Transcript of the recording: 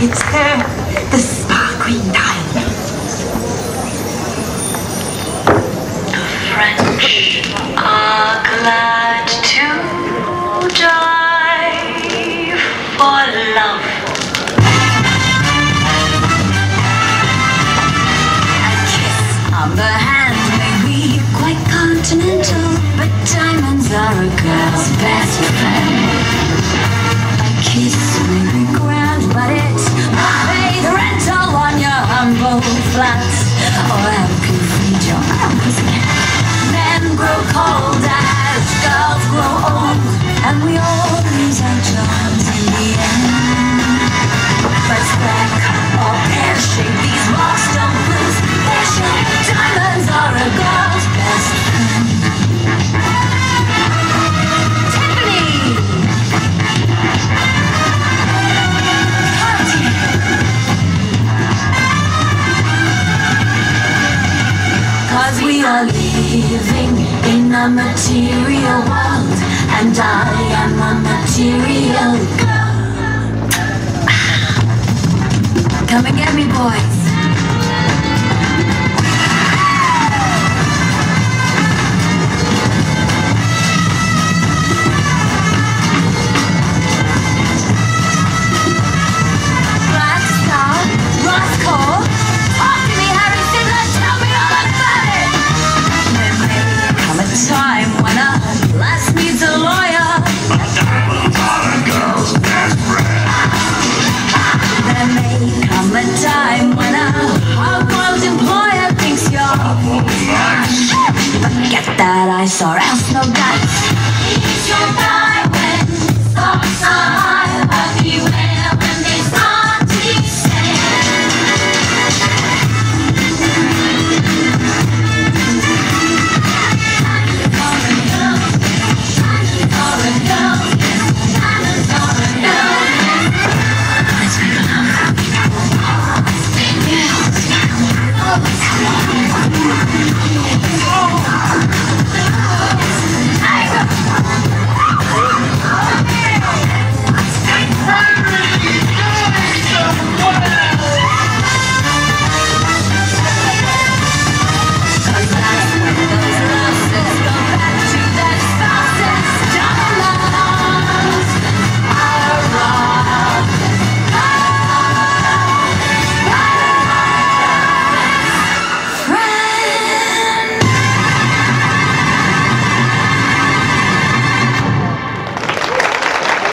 It's her, the sparkling diamond. The French are glad to die for love. A kiss on the hand may be quite continental, but diamonds are a girl's best friend. A kiss may be grand, but it's paid rental on your humble flats. Or help you feed your own pussycat. Men grow cold as girls grow old, and we all lose our charms in the end. But square or pear-shaped, these rocks don't lose their shape. Diamonds are a girl's best friend. Tiffany! Cause we are living in a material world, and I am a material girl. Come and get me, boys. Black Star, Roscoe, talk to me, Harry Fiddler, tell me all about it. There may come a time when a lass needs a lawyer. Diamonds are a girl's best friend. There may come a time when a hard-boiled employer thinks you're Nice. but get that ice or else no dice. He's your guy.